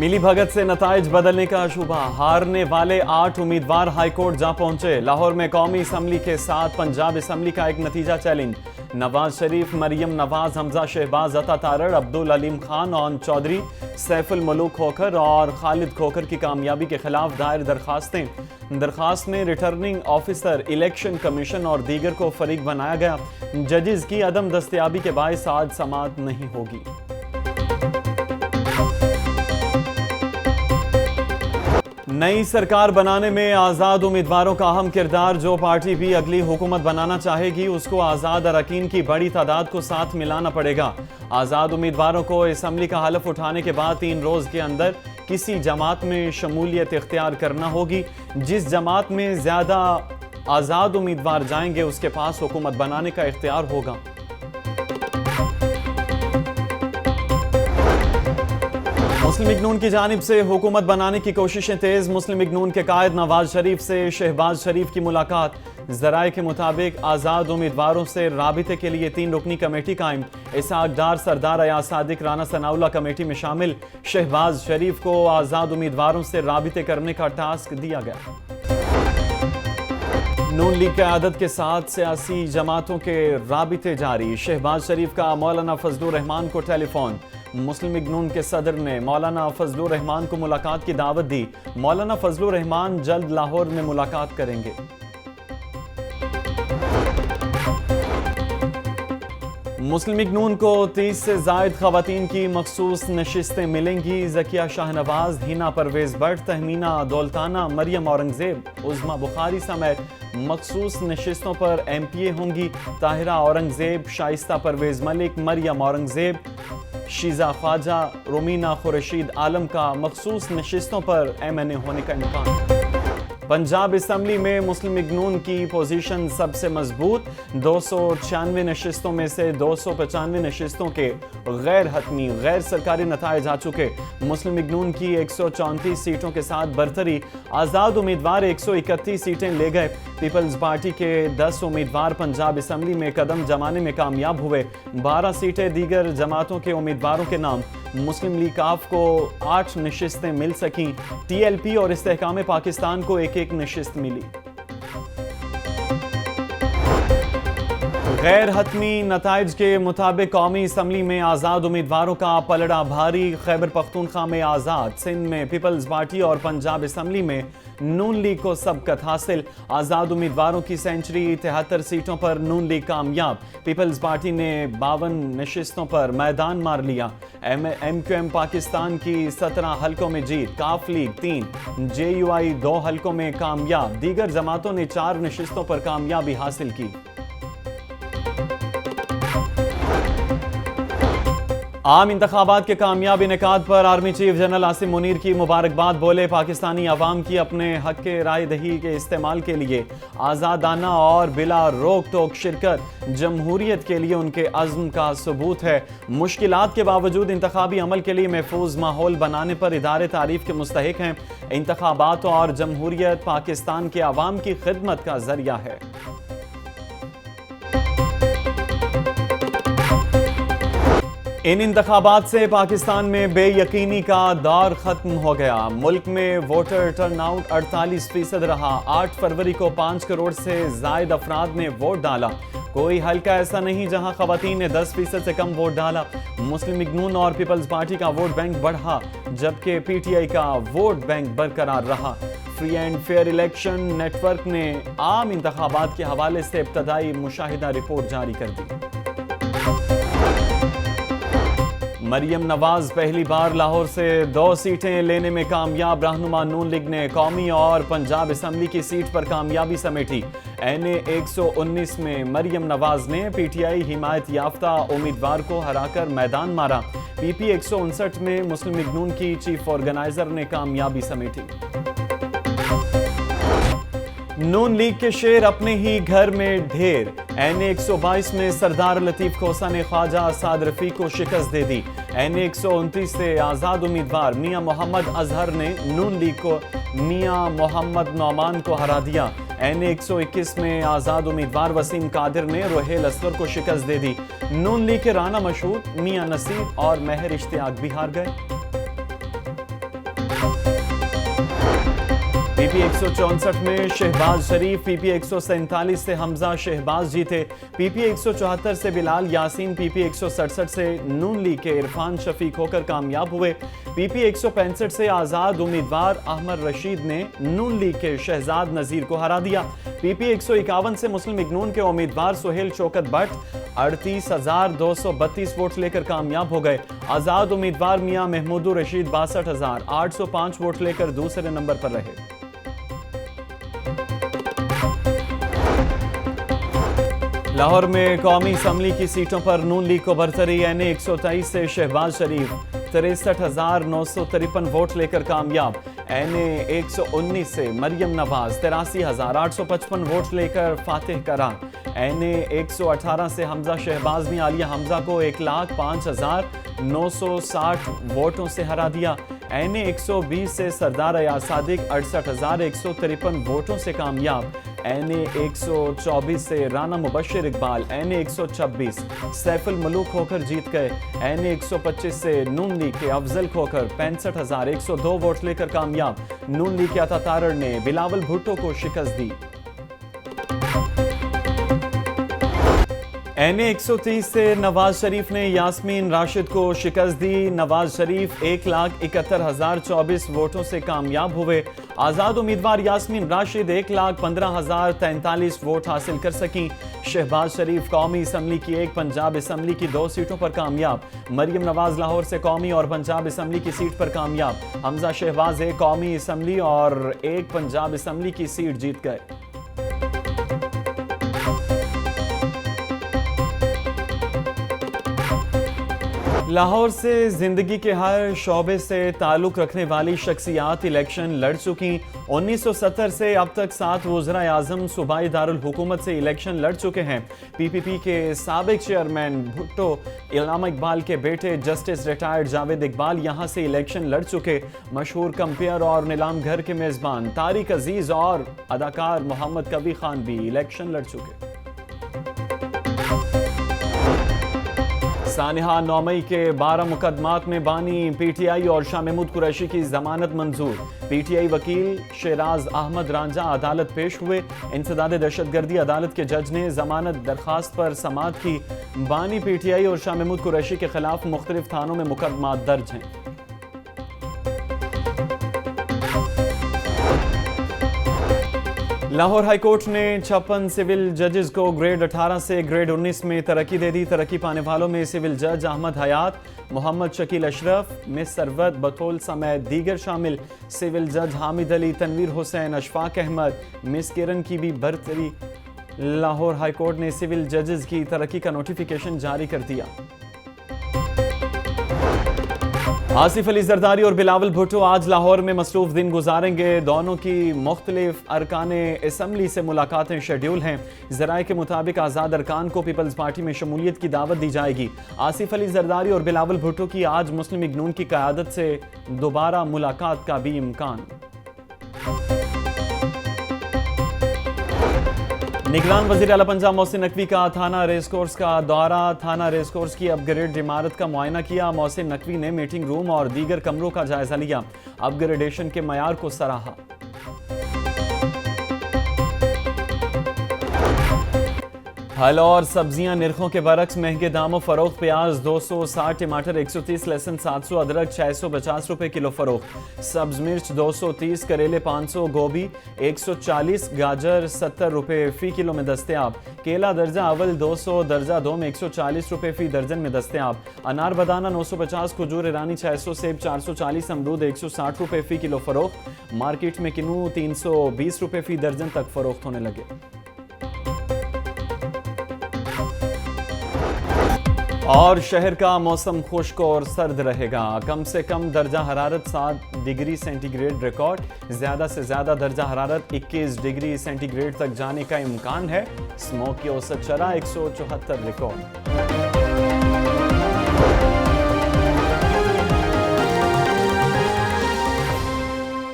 मिली भगत से नताइज बदलने का शुबा, हारने वाले 8 उम्मीदवार हाई कोर्ट जा पहुंचे। लाहौर में कौमी असम्बली के साथ पंजाब असम्बली का एक नतीजा चैलेंज। नवाज शरीफ, मरियम नवाज, हमजा शहबाज, अता तारड़, अब्दुल अलीम खान और चौधरी सैफुल मलूक खोखर और खालिद खोखर की कामयाबी के खिलाफ दायर दरखास्त में रिटर्निंग ऑफिसर, इलेक्शन कमीशन और दीगर को फरीक बनाया गया। जजेस की अदम दस्तयाबी के बायस आज समाअत नहीं होगी। नई सरकार बनाने में आज़ाद उम्मीदवारों का अहम किरदार। जो पार्टी भी अगली हुकूमत बनाना चाहेगी उसको आज़ाद अरकान की बड़ी तादाद को साथ मिलाना पड़ेगा। आज़ाद उम्मीदवारों को असम्बली का हलफ उठाने के बाद 3 रोज़ के अंदर किसी जमात में शमूलियत इख्तियार करना होगी। जिस जमात में ज़्यादा आज़ाद उम्मीदवार जाएंगे उसके पास हुकूमत बनाने का इख्तियार होगा। मुस्लिम लीग नून की जानिब से हुकूमत बनाने की कोशिशें तेज। मुस्लिम लीग नून के कायद नवाज शरीफ से शहबाज शरीफ की मुलाकात। ज़राए के मुताबिक आज़ाद उम्मीदवारों से राबिते के लिए 3 रुकनी कमेटी कायम। इसहाक डार, सरदार अयाज सादिक, राना सनाउल्लाह कमेटी में शामिल। शहबाज शरीफ को आज़ाद उम्मीदवारों से राबिते करने का टास्क दिया गया। नून लीग क़यादत के साथ सियासी जमातों के राबिते जारी। शहबाज शरीफ का मौलाना फजलुर रहमान को टेलीफोन। मुस्लिम लीग नून के सदर ने मौलाना फजलुर रहमान को मुलाकात की दावत दी। मौलाना फजलुर रहमान जल्द लाहौर में मुलाकात करेंगे। मुस्लिम लीग नून को 30 से ज़ायद ख़वातीन की मखसूस नशिस्तें मिलेंगी। ज़किया शाहनवाज, हिना परवेज़ भट्ट, तहमीना दौलताना, मरियम औरंगज़ेब, उज़्मा बुखारी समेत मखसूस नशिस्तों पर MPA होंगी। ताहिरा औरंगज़ेब, शाइस्ता परवेज़ मलिक, मरियम औरंगज़ेब, शीज़ा ख्वाजा, रोमीना खुर्शीद आलम का मखसूस नशिस्तों पर MNA होने का इम्कान। पंजाब असम्बली में मुस्लिम लीग नून की पोजीशन सबसे मजबूत। 296 नशिस्तों में से 295 नशिस्तों के गैर हतमी गैर सरकारी नताइज आ चुके। मुस्लिम लीग नून की 134 सीटों के साथ बरतरी। आज़ाद उम्मीदवार 131 सीटें ले गए। पीपल्स पार्टी के 10 उम्मीदवार पंजाब असम्बली में कदम जमाने में कामयाब हुए। 12 सीटें दीगर जमातों के उम्मीदवारों के नाम। मुस्लिम लीग काफ को 8 नशिस्तें मिल सकीं। TLP और इस्तेहकाम पाकिस्तान को एक नशिस्त मिली। गैर हतमी नताइज के मुताबिक कौमी असम्बली में आज़ाद उम्मीदवारों का पलड़ा भारी। खैबर पख्तूनख्वा में आज़ाद, सिंध में पीपल्स पार्टी और पंजाब असम्बली में नून लीग को सबकत हासिल। आज़ाद उम्मीदवारों की सेंचुरी। 73 सीटों पर नून लीग कामयाब। पीपल्स पार्टी ने 52 नशिस्तों पर मैदान मार लिया। MQM पाकिस्तान की 17 हलकों में जीत। काफ लीग 3, JUI 2 हलकों में कामयाब। दीगर जमातों ने 4 नशिस्तों पर कामयाबी हासिल की। आम इंतखाबात के कामयाब इनेकाद पर army chief general Asim Munir की मुबारकबाद। बोले, पाकिस्तानी अवाम की अपने हक के राय दही के इस्तेमाल के लिए आज़ादाना और बिला रोक टोक शिरकत जमहूरियत के लिए उनके अज़्म का सबूत है। मुश्किलात के बावजूद इंतखाबी अमल के लिए महफूज माहौल बनाने पर इदारे तारीफ के मुस्तहिक हैं। इंतखाबात और जमहूरियत पाकिस्तान के अवाम की खिदमत का जरिया है। इन इंतखाबात से पाकिस्तान में बेयकीनी का दौर खत्म हो गया। मुल्क में वोटर टर्नआउट 48% रहा। 8 फरवरी को 5 करोड़ से जायद अफराद ने वोट डाला। कोई हल्का ऐसा नहीं जहां खवातीन ने 10% से कम वोट डाला। मुस्लिम लीग नून और पीपल्स पार्टी का वोट बैंक बढ़ा, जबकि PTI का वोट बैंक बरकरार रहा। Free and fair election network ने आम इंतखाबात के हवाले से इब्तदाई मुशाहिदा रिपोर्ट जारी कर दी। मरियम नवाज पहली बार लाहौर से 2 सीटें लेने में कामयाब। रहनुमा नून लीग ने कौमी और पंजाब असम्बली की सीट पर कामयाबी समेटी। NA 119 में मरियम नवाज ने PTI हिमायत याफ्ता उम्मीदवार को हराकर मैदान मारा। PP 159 में मुस्लिम लीग नून की चीफ ऑर्गेनाइजर ने कामयाबी समेटी। नून लीग के शेर अपने ही घर में ढेर। NA 122 में सरदार लतीफ खोसा ने ख्वाजा साद रफी को शिकस्त दे दी। NA 129 से आज़ाद उम्मीदवार मियां मोहम्मद अजहर ने नून लीग को मियां मोहम्मद नौमान को हरा दिया। NA 121 में आज़ाद उम्मीदवार वसीम कादिर ने रोहेल असगर को शिकस्त दे दी। नून लीग के राना मशहूर, मियां नसीर और महर इश्तियाक भी हार गए। PP 164 में शहबाज शरीफ, PP 147 से हमजा शहबाज जीते, PP 174 से बिलाल यासीन, PP 167 से नून लीग के इरफान शफीक होकर कामयाब हुए। PP 165 से आज़ाद उम्मीदवार अहमद रशीद ने नून लीग के शहजाद नज़ीर को हरा दिया। PP 151 से मुस्लिम लीग नून के उम्मीदवार सुहेल शौकत भट्ट 38,232 वोट लेकर कामयाब हो गए। आज़ाद उम्मीदवार मियां महमूदुर रशीद 62,805 वोट लेकर दूसरे नंबर पर रहे। लाहौर में कौमी असम्बली की सीटों पर नून लीग को बरतरी। NA 123 से शहबाज शरीफ 63,953 वोट लेकर कामयाब। NA 119 से मरियम नवाज 83,855 वोट लेकर फातिह करार। NA 118 से हमजा शहबाज ने आलिया हमजा को 1,05,960 वोटों से हरा दिया। NA 120 से सरदार अयाज सादिक 68,153 वोटों से कामयाब। NA 124 से राना मुबश्शिर इकबाल NA 126 सैफुल मलूक होकर जीत गए। NA 125 से नून लीग के अफजल खोकर 65,102 वोट लेकर कामयाब। नून लीग के अता तारड़ ने बिलावल भुट्टो को शिकस्त दी। NA 130 से नवाज शरीफ ने यास्मीन राशिद को शिकस्त दी। नवाज शरीफ 1,71,024 वोटों से कामयाब हुए। आज़ाद उम्मीदवार यास्मीन राशिद 1,15,043 वोट हासिल कर सकीं। शहबाज शरीफ कौमी असम्बली की एक, पंजाब असम्बली की 2 सीटों पर कामयाब। मरियम नवाज लाहौर से कौमी और पंजाब असम्बली की सीट पर कामयाब। हमजा शहबाज एक कौमी असम्बली और एक पंजाब असम्बली की सीट जीत गए। लाहौर से जिंदगी के हर शोबे से ताल्लुक़ रखने वाली शख्सियात इलेक्शन लड़ चुकी। 1970 से अब तक 7 वज़राए आज़म सूबाई दारुल हुकूमत से इलेक्शन लड़ चुके हैं। PPP के साबिक चेयरमैन भुट्टो इल्लामा इकबाल के बेटे जस्टिस रिटायर्ड जावेद इकबाल यहाँ से इलेक्शन लड़ चुके। मशहूर कंपेयर और नीलाम घर के मेज़बान तारिक अजीज़ और अदाकार मोहम्मद कबी खान भी इलेक्शन लड़ चुके। सानिहा 9 मई के 12 मुकदमात में बानी PTI और शाह महमूद कुरैशी की जमानत मंजूर। PTI वकील शेराज अहमद रांझा अदालत पेश हुए। इंसदाद दहशतगर्दी अदालत के जज ने जमानत दरखास्त पर समाअत की। बानी PTI और शाह महमूद कुरैशी के खिलाफ मुख्तलिफ थानों में मुकदमात दर्ज हैं। लाहौर हाई कोर्ट ने 56 सिविल जजेस को ग्रेड 18 से ग्रेड 19 में तरक्की दे दी। तरक्की पाने वालों में सिविल जज अहमद हयात, मोहम्मद शकील अशरफ, मिस सरवत, बतौल समेत दीगर शामिल। सिविल जज हामिद अली, तनवीर हुसैन, अशफाक अहमद, मिस किरण की भी बरतरी। लाहौर हाई कोर्ट ने सिविल जजेस की तरक्की का नोटिफिकेशन जारी कर दिया। आसिफ अली जरदारी और बिलावल भुट्टो आज लाहौर में मसरूफ दिन गुजारेंगे। दोनों की मुख्तलिफ अरकाने असम्बली से मुलाकातें शेड्यूल हैं। ज़राए के मुताबिक आज़ाद अरकान को पीपल्स पार्टी में शमूलियत की दावत दी जाएगी। आसिफ अली जरदारी और बिलावल भुट्टो की आज मुस्लिम लीग नून की क़यादत से दोबारा मुलाकात का भी इम्कान। निगरान वज़ीर आला पंजाब मोहसिन नकवी का थाना रेस कोर्स का दौरा। थाना रेस कोर्स की अपग्रेड इमारत का मुआयना किया। मोहसिन नकवी ने मीटिंग रूम और दीगर कमरों का जायजा लिया। अपग्रेडेशन के मयार को सराहा। फल और सब्जियां निरखों के बरक्स महंगे दामों फरोख्त। प्याज 260, टमाटर 130, लहसुन 700, अदरक 650 रुपए किलो फरोख्त। सब्ज मिर्च 230, करेले 500, गोभी 140, गाजर 70 रुपए फी किलो में दस्तयाब। केला दर्जा अव्वल 200, दर्जा 2 में 140 रुपए फी दर्जन में दस्तयाब। अनार बदाना 950, खजूर ईरानी 600, सेब 440, अमरूद 160 रुपए फी किलो फरोख्त। मार्केट में किन्नू 320 रुपए फी दर्जन तक फरोख्त होने लगे। और शहर का मौसम खुश्क और सर्द रहेगा। कम से कम दर्जा हरारत 7 डिग्री सेंटीग्रेड रिकॉर्ड, ज़्यादा से ज़्यादा दर्जा हरारत 21 डिग्री सेंटीग्रेड तक जाने का इम्कान है। स्मोक की औसत शरह 174 रिकॉर्ड।